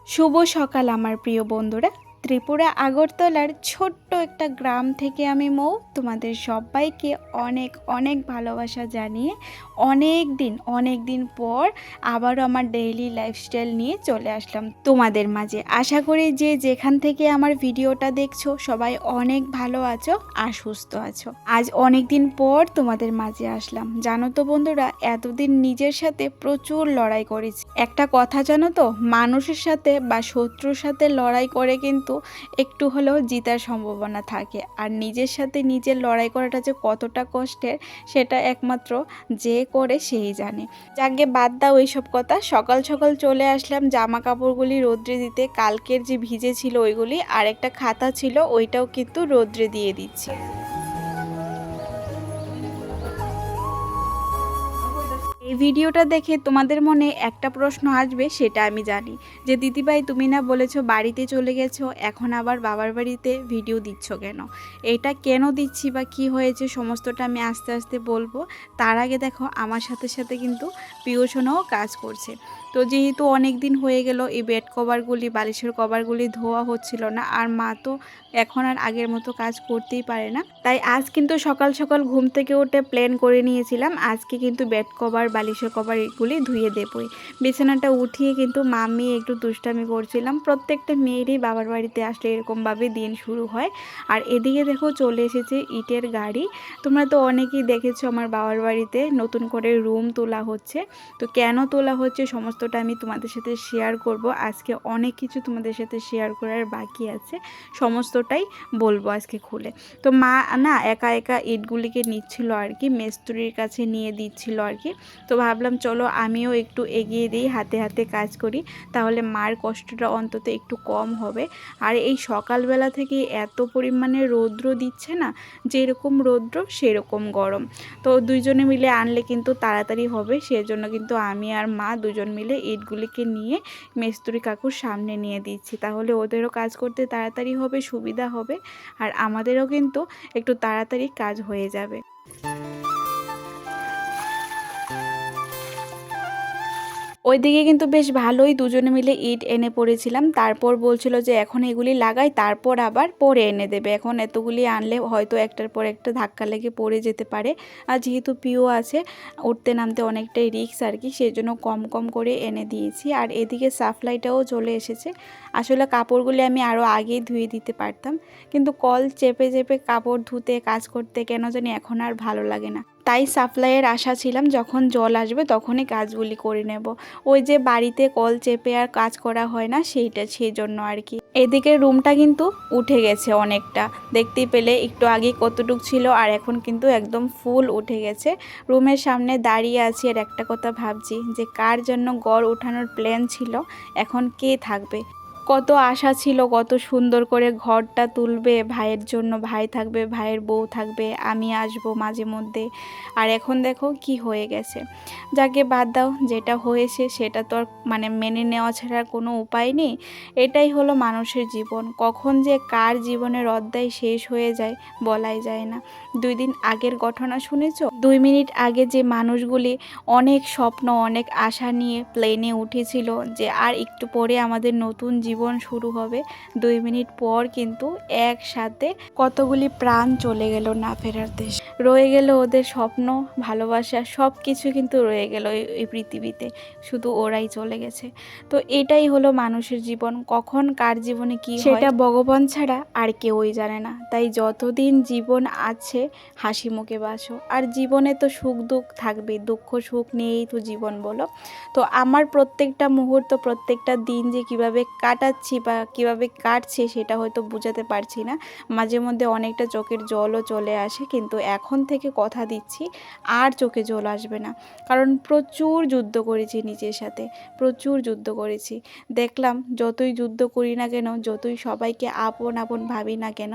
শুভ সকাল আমার প্রিয় বন্ধুরা। ত্রিপুরা আগরতলার ছোট্ট একটা গ্রাম থেকে আমি মৌ তোমাদের সবাইকে অনেক অনেক ভালোবাসা জানিয়ে অনেক দিন পর আবারও আমার ডেইলি লাইফস্টাইল নিয়ে চলে আসলাম তোমাদের মাঝে। আশা করি যে যেখান থেকে আমার ভিডিওটা দেখছো সবাই অনেক ভালো আছো আর সুস্থ আছো। আজ অনেক দিন পর তোমাদের মাঝে আসলাম। জানো তো বন্ধুরা, এতদিন নিজের সাথে প্রচুর লড়াই করেছি। একটা কথা জানো তো, মানুষের সাথে বা শত্রুর সাথে লড়াই করে কিন্তু একটু হলেও জিতার সম্ভাবনা থাকে, আর নিজের সাথে নিজের লড়াই করাটা যে কতটা কষ্টের সেটা একমাত্র যে করে সেই জানে। যাকে বাদ দাও এইসব কথা। সকাল সকাল চলে আসলাম জামা কাপড়গুলি রোদ্রে দিতে। কালকের যে ভিজে ছিল ওইগুলি, আর একটা খাতা ছিল ওইটাও কিন্তু রোদ্রে দিয়ে দিচ্ছি। এই ভিডিওটা দেখে তোমাদের মনে একটা প্রশ্ন আসবে, সেটা আমি জানি, যে দিদিভাই তুমি না বলেছো বাড়িতে চলে গেছো, এখন আবার বাবার বাড়িতে ভিডিও দিচ্ছ কেন? এটা কেন দিচ্ছি বা কি হয়েছে সমস্তটা আমি আস্তে আস্তে বলবো। তার আগে দেখো, আমার সাথে সাথে কিন্তু পিওশনও কাজ করছে। তো যেহেতু অনেক দিন হয়ে গেল এই বেড কভারগুলি, বালিশের কভারগুলি ধোয়া হচ্ছিল না, আর মা তো এখন আর আগের মতো কাজ করতেই পারে না, তাই আজ কিন্তু সকাল সকাল ঘুম থেকে উঠে প্ল্যান করে নিয়েছিলাম আজকে কিন্তু বেড কভার বালিশের কভার এগুলি ধুয়ে দেবই। বিছানাটা উঠিয়ে কিন্তু মামি একটু দুষ্টামি করছিলাম। প্রত্যেকটা মেয়েরই বাবার বাড়িতে আসলে এরকমভাবে দিন শুরু হয়। আর এদিকে দেখো চলে এসেছে ইটের গাড়ি। তোমরা তো অনেকেই দেখেছো আমার বাবার বাড়িতে নতুন করে রুম তোলা হচ্ছে। তো কেন তোলা হচ্ছে সমস্তটা আমি তোমাদের সাথে শেয়ার করব। আজকে অনেক কিছু তোমাদের সাথে শেয়ার করার বাকি আছে, সমস্তটাই বলবো আজকে খুলে। তো মা না একা একা ইটগুলিকে নিচ্ছিল আর কি, মিস্ত্রির কাছে নিয়ে দিচ্ছিল আর কি। তো ভাবলাম চলো আমিও একটু এগিয়ে দিই, হাতে হাতে কাজ করি, তাহলে মার কষ্টটা অন্তত একটু কম হবে। আর এই সকালবেলা থেকে এত পরিমাণে রৌদ্র দিচ্ছে না, যেরকম রৌদ্র সেরকম গরম। তো দুইজনে মিলে আনলে কিন্তু তাড়াতাড়ি হবে, সেজন্য কিন্তু আমি আর মা দুজন মিলে ইটগুলিকে নিয়ে মিস্ত্রি কাকুর সামনে নিয়ে দিচ্ছি, তাহলে ওদেরও কাজ করতে তাড়াতাড়ি হবে, সুবিধা হবে, আর আমাদেরও কিন্তু একটু তাড়াতাড়ি কাজ হয়ে যাবে। ওইদিকে কিন্তু বেশ ভালোই দুজনে মিলে ইট এনে পড়েছিলাম। তারপর বলছিল যে এখন এগুলি লাগাই, তারপর আবার পরে এনে দেবে। এখন এতগুলি আনলে হয়তো একটার পর একটা ধাক্কা লেগে পড়ে যেতে পারে, আর যেহেতু পিও আছে উঠতে নামতে অনেকটাই রিস্ক আর কি, সেই জন্য কম কম করে এনে দিয়েছি। আর এদিকে সাপ্লাইটাও চলে এসেছে। আসলে কাপড়গুলি আমি আরও আগেই ধুয়ে দিতে পারতাম, কিন্তু কল চেপে চেপে কাপড় ধুতে কাজ করতে কেন জানি এখন আর ভালো লাগে না। তাই সাপ্লাইয়ের আশা ছিলাম যখন জল আসবে তখনই কাজগুলি করে নেব। ওই যে বাড়িতে কল চেপে আর কাজ করা হয় না, সেই জন্য আর কি। এদিকে রুমটা কিন্তু উঠে গেছে অনেকটা, দেখতেই পেলে একটু আগে কতটুক ছিল আর এখন কিন্তু একদম ফুল উঠে গেছে। রুমের সামনে দাঁড়িয়ে আছি আর একটা কথা ভাবছি, যে কার জন্য গড় ওঠানোর প্ল্যান ছিল, এখন কে থাকবে। কত আশা ছিল, কত সুন্দর করে ঘরটা তুলবে ভাইয়ের জন্য, ভাই থাকবে, ভাইয়ের বউ থাকবে, আমি আসবো মাঝে মধ্যে, আর এখন দেখো কি হয়ে গেছে। যাকে বাদ দাও, যেটা হয়েছে সেটা তো আর মেনে নেওয়া ছাড়া কোনো উপায় নেই। এটাই হলো মানুষের জীবন, কখন যে কার জীবনের অধ্যায় শেষ হয়ে যায় বলাই যায় না। 2 দিন আগের ঘটনা শুনেছো? 2 মিনিট আগে যে মানুষগুলি অনেক স্বপ্ন অনেক আশা নিয়ে প্লেনে উঠেছিল যে আর একটু পরে আমাদের নতুন জীবন শুরু হবে, 2 মিনিট পর কিন্তু একসাথে কতগুলি প্রাণ চলে গেল না ফেরার দেশ। রয়ে গেল ওদের স্বপ্ন, ভালোবাসা, সব কিছু কিন্তু রয়ে গেল এই পৃথিবীতে, শুধু ওরাই চলে গেছে। তো এটাই হলো মানুষের জীবন, কখন কার জীবনে কি হয় সেটা ভগবান ছাড়া আর কেউই জানে না। তাই যতদিন জীবন আছে হাসি মুখে বাসো। আর জীবনে তো সুখ দুঃখ থাকবে, দুঃখ সুখ নিয়েই তো জীবন বলো। তো আমার প্রত্যেকটা মুহূর্ত প্রত্যেকটা দিন যে কিভাবে কাটাচ্ছি বা কিভাবে কাটছে সেটা হয়তো বোঝাতে পারছি না। মাঝে মধ্যে অনেকটা চোখের জলও চলে আসে, কিন্তু এখন থেকে কথা দিচ্ছি আর চোখে জল আসবে না। কারণ প্রচুর যুদ্ধ করেছি নিজের সাথে, প্রচুর যুদ্ধ করেছি। দেখলাম যতই যুদ্ধ করি না কেন, যতই সবাইকে আপন আপন ভাবি না কেন,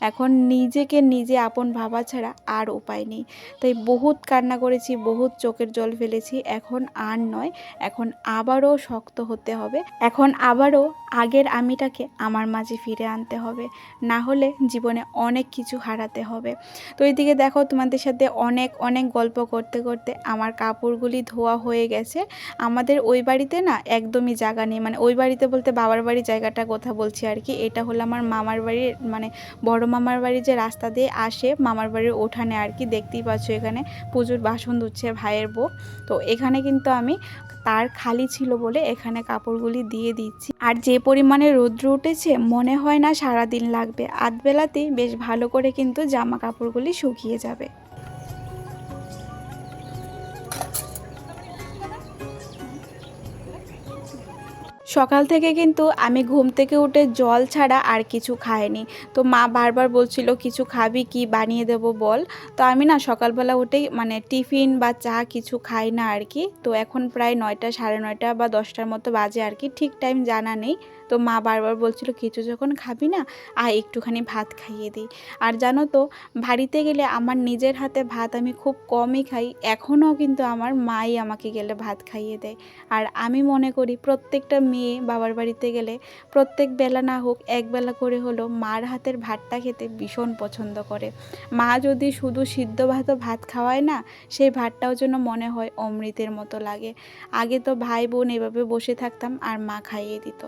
এখন নিজেকে নিজে আপন ভাবা ছাড়া আর উপায় নেই। তাই বহুত কান্না করেছি, বহুত চোখের জল ফেলেছি। এখন আর নয়, এখন আবারও শক্ত হতে হবে, এখন আবারও আগের আমিটাকে আমার মাঝে ফিরে আনতে হবে, না হলে জীবনে অনেক কিছু হারাতে হবে। তো এইদিকে দেখো তোমাদের সাথে অনেক অনেক গল্প করতে করতে আমার কাপড়গুলি ধোয়া হয়ে গেছে। আমাদের ওই বাড়িতে না একদমই জায়গা নেই, মানে ওই বাড়িতে বলতে বাবার বাড়ির জায়গাটা কথা বলছি আর কি। এটা হলো আমার মামার বাড়ির, মানে বড় মামার বাড়ি যে রাস্তা দিয়ে আসে মামার বাড়ির ওঠানে আর কি। দেখতেই পাচ্ছ এখানে পুজোর বাসন ধুচ্ছে ভাইয়ের বউ। তো এখানে কিন্তু আমি তার খালি ছিল বলে এখানে কাপড়গুলি দিয়ে দিচ্ছি। আর যে পরিমাণে রৌদ্র উঠেছে মনে হয় না সারাদিন লাগবে, আধবেলাতেই বেশ ভালো করে কিন্তু জামা কাপড়গুলি শুকিয়ে যাবে। সকাল থেকে কিন্তু আমি ঘুম থেকে উঠে জল ছাড়া আর কিছু খাইনি। তো মা বারবার বলছিল কিছু খাবি কি, বানিয়ে দেবো বল। তো আমি না সকালবেলা উঠেই মানে টিফিন বা চা কিছু খাই না আর কি। তো এখন প্রায় 9টা, সাড়ে 9টা বা 10টার মতো বাজে আর কি, ঠিক টাইম জানা নেই। তো মা বারবার বলছিল কিছু যখন খাবি না একটুখানি ভাত খাইয়ে দিই। আর জানো তো বাড়িতে গেলে আমার নিজের হাতে ভাত আমি খুব কমই খাই, এখনও কিন্তু আমার মাই আমাকে গেলে ভাত খাইয়ে দেয়। আর আমি মনে করি প্রত্যেকটা মেয়ে বাবার বাড়িতে গেলে প্রত্যেক বেলা না হোক একবেলা করে হলো মার হাতের ভাতটা খেতে ভীষণ পছন্দ করে। মা যদি শুধু সিদ্ধ ভাত খাওয়ায় না, সেই ভাতটাও যেন মনে হয় অমৃতের মতো লাগে। আগে তো ভাই বোন এভাবে বসে থাকতাম আর মা খাইয়ে দিত।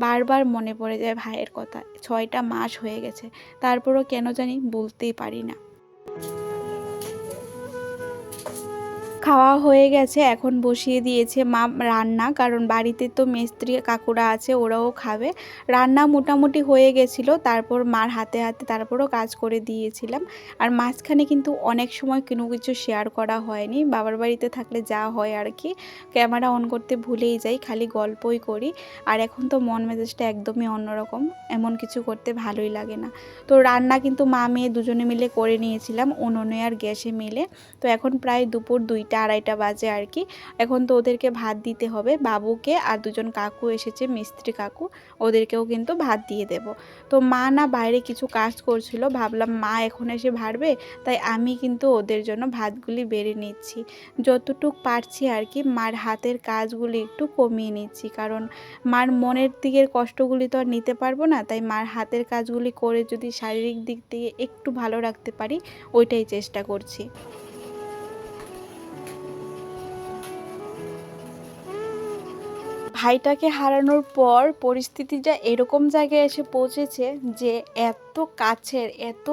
বারবার মনে পড়ে যায় ভাইয়ের কথা, 6টা মাস হয়ে গেছে, তারপরও কেন জানি বলতেই পারি না। খাওয়া হয়ে গেছে, এখন বসিয়ে দিয়েছে মা রান্না, কারণ বাড়িতে তো মিস্ত্রি কাকুরা আছে, ওরাও খাবে। রান্না মোটামুটি হয়ে গেছিলো, তারপর মার হাতে হাতে তারপরও কাজ করে দিয়েছিলাম। আর মাঝখানে কিন্তু অনেক সময় কোনো কিছু শেয়ার করা হয়নি, বাবার বাড়িতে থাকলে যা হয় আর কি, ক্যামেরা অন করতে ভুলেই যাই, খালি গল্পই করি। আর এখন তো মন মেজাজটা একদমই অন্যরকম, এমন কিছু করতে ভালোই লাগে না। তো রান্না কিন্তু মা মেয়ে দুজনে মিলে করে নিয়েছিলাম, উনুনে আর গ্যাসে মিলে। তো এখন প্রায় দুপুর 2টা, 2:30 বাজে আর কি। এখন তো ওদেরকে ভাত দিতে হবে, বাবুকে আর দুজন কাকু এসেছে, মিস্ত্রি কাকু, ওদেরকেও কিন্তু ভাত দিয়ে দেব। তো মা না বাইরে কিছু কাজ করছিল, ভাবলাম মা এখন এসে ভাড়বে, তাই আমি কিন্তু ওদের জন্য ভাতগুলি বেড়ে নিচ্ছি যতটুক পারছি আর কি। মার হাতের কাজগুলি একটু কমিয়ে নিচ্ছি, কারণ মার মনের দিকের কষ্টগুলি তো আর নিতে পারবো না, তাই মার হাতের কাজগুলি করে যদি শারীরিক দিক থেকে একটু ভালো রাখতে পারি ওইটাই চেষ্টা করছি। ভাইটাকে হারানোর পর পরিস্থিতিটা এরকম জায়গায় এসে পৌঁছেছে যে এত কাছের, এত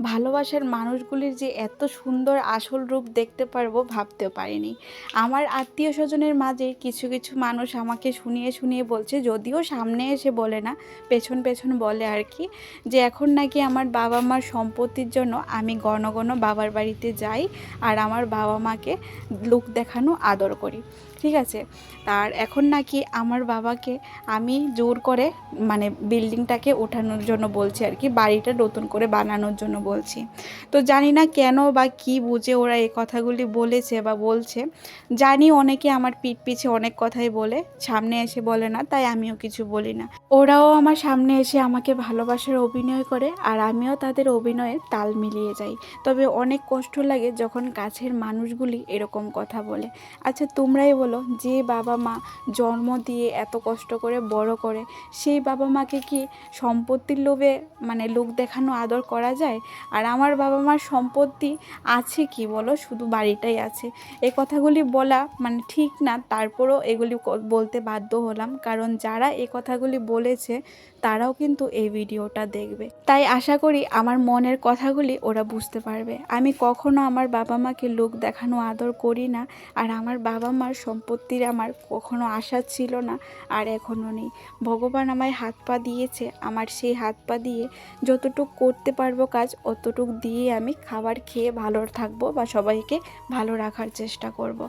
ভালোবাসার মানুষগুলির যে এত সুন্দর আসল রূপ দেখতে পারবো ভাবতেও পারিনি। আমার আত্মীয় স্বজনের মাঝে কিছু কিছু মানুষ আমাকে শুনিয়ে শুনিয়ে বলছে, যদিও সামনে এসে বলে না, পেছন পেছন বলে আর কি, যে এখন নাকি আমার বাবা মার সম্পত্তির জন্য আমি ঘন ঘন বাবার বাড়িতে যাই আর আমার বাবা মাকে লোক দেখানো আদর করি। ঠিক আছে, আর এখন নাকি আমার বাবাকে আমি জোর করে মানে বিল্ডিংটাকে ওঠানোর জন্য বলছি আর কি, বাড়িটা নতুন করে বানানোর জন্য বলছি। তো জানি না কেন বা কি বুঝে ওরা এই কথাগুলি বলেছে বা বলছে। জানি অনেকে আমার পিঠ পিছে অনেক কথাই বলে, সামনে এসে বলে না, তাই আমিও কিছু বলি না। ওরাও আমার সামনে এসে আমাকে ভালোবাসার অভিনয় করে আর আমিও তাদের অভিনয়ে তাল মিলিয়ে যাই। তবে অনেক কষ্ট লাগে যখন কাছের মানুষগুলি এরকম কথা বলে। আচ্ছা তোমরাই বলো, যে বাবা মা জন্ম দিয়ে এত কষ্ট করে বড় করে, সেই বাবা মাকে কি সম্পত্তির লোভে মানে লোক দেখানো আদর করা যায়? আর আমার বাবা মার সম্পত্তি আছে কি বলো, শুধু বাড়িটাই আছে। এই কথাগুলি বলা মানে ঠিক না, তারপরও এগুলি বলতে বাধ্য হলাম, কারণ যারা এই কথাগুলি বলেছে তারাও কিন্তু এই ভিডিওটা দেখবে। তাই আশা করি আমার মনের কথাগুলি ওরা বুঝতে পারবে। আমি কখনো আমার বাবা মাকে লোক দেখানো আদর করি না, আর আমার বাবা মার সম্পত্তির আমার কখনো আশা ছিল না আর এখনও নেই। ভগবান আমায় হাত পা দিয়েছে, আমার সেই হাত পা দিয়ে যতটুক করতে পারবো কাজ অতটুক দিয়ে আমি খাবার খেয়ে ভালো থাকবো বা সবাইকে ভালো রাখার চেষ্টা করব।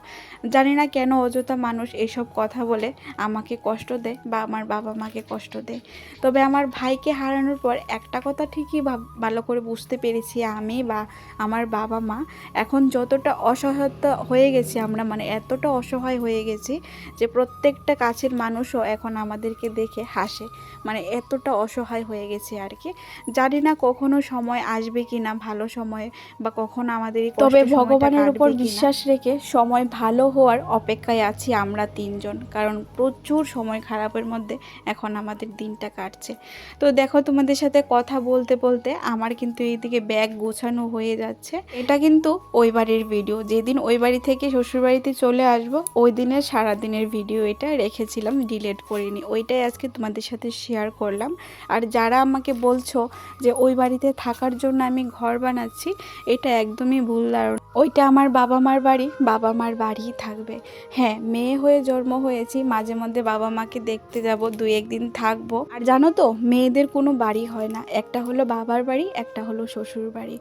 জানি না কেন অযথা মানুষ এসব কথা বলে আমাকে কষ্ট দেয় বা আমার বাবা মাকে কষ্ট দেয়। তবে আমার ভাইকে হারানোর পর একটা কথা ঠিকই ভালো করে বুঝতে পেরেছি আমি বা আমার বাবা মা, এখন যতটা অসহায়তা হয়ে গেছি আমরা, মানে এতটা অসহায় হয়ে গেছি যে প্রত্যেকটা কাছের মানুষও এখন আমাদেরকে দেখে হাসে, মানে এতটা অসহায় হয়ে গেছে আর কি। জানি না কখনো সময় আসবে কি না ভালো সময়, বা কখনো আমাদের এই তবে ভগবানের উপর বিশ্বাস রেখে সময় ভালো হওয়ার অপেক্ষায় আছি আমরা তিনজন, কারণ প্রচুর সময় খারাপের মধ্যে এখন আমাদের দিনটা কাটছে। তো দেখো তোমাদের সাথে কথা বলতে বলতে আমার কিন্তু এইদিকে ব্যাগ গোছানো হয়ে যাচ্ছে। এটা কিন্তু ওই বাড়ির ভিডিও, যেদিন ওই বাড়ি থেকে শ্বশুরবাড়িতে চলে আসবো ওই দিনের সারাদিনের ভিডিও এটা রেখেছিলাম, ডিলিট করিনি, ওইটাই আজকে তোমাদের সাথে শেয়ার করলাম। আর যারা আমাকে বলছো যে ওই বাড়িতে থাকার জন্য আমি ঘর বানাচ্ছি, এটা একদমই ভুল ধারণা। ওইটা আমার বাবা মার বাড়ি, বাবা মার বাড়িই থাকবে। হ্যাঁ, মেয়ে হয়ে জন্ম হয়েছি, মাঝে মধ্যে বাবা মাকে দেখতে যাব, 2-1 দিন থাকবো। আর জানো তো মেয়েদের কোনো বাড়ি হয় না, একটা হলো বাবার বাড়ি, একটা হলো শ্বশুর বাড়ি।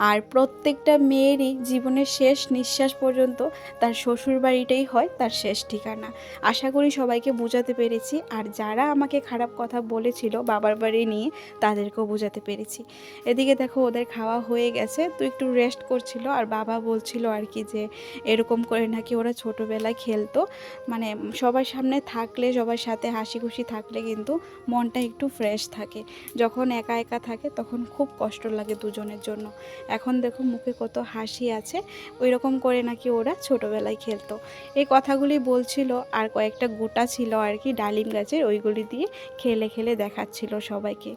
আর প্রত্যেকটা মেয়েরই জীবনের শেষ নিঃশ্বাস পর্যন্ত তার শ্বশুর বাড়িটাই হয় তার শেষ ঠিকানা। আশা করি সবাইকে বোঝাতে পেরেছি। আর যারা আমাকে খারাপ কথা বলেছিল বাবার বাড়ি নিয়ে তাদেরকেও বোঝাতে পেরেছি। এদিকে দেখো ওদের খাওয়া হয়ে গেছে, তো একটু রেস্ট করছিল। আর বাবা বলছিল আর কি যে এরকম করে নাকি ওরা ছোটোবেলায় খেলতো, মানে সবার সামনে থাকলে, সবার সাথে হাসি খুশি থাকলে কিন্তু মনটা একটু ফ্রেশ থাকে। যখন একা একা থাকে তখন খুব কষ্ট লাগে দুজনের জন্য। এখন দেখো মুখে কত হাসি আছে, ওই রকম করে নাকি ওরা ছোটোবেলায় খেলতো। এই কথাগুলি বলছিল। আর কয়েকটা গোটা ছিল আর কি ডালিম গাছের, ওইগুলি দিয়ে খেলে খেলে দেখাচ্ছিল সবাইকে।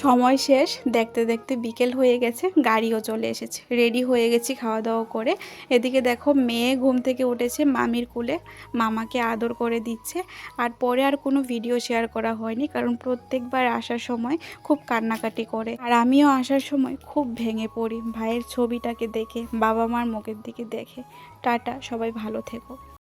সময় শেষ, দেখতে দেখতে বিকেল হয়ে গেছে, গাড়িও চলে এসেছে, রেডি হয়ে গেছি খাওয়া দাওয়া করে। এদিকে দেখো মেয়ে ঘুম থেকে উঠেছে মামির কোলে, মামাকে আদর করে দিচ্ছে। আর পরে আর কোনো ভিডিও শেয়ার করা হয়নি, কারণ প্রত্যেকবার আসার সময় খুব কান্নাকাটি করে। আর আমিও আসার সময় খুব ভেঙে পড়ি ভাইয়ের ছবিটাকে দেখে, বাবা মার মুখের দিকে দেখে। টাটা, সবাই ভালো থেকো।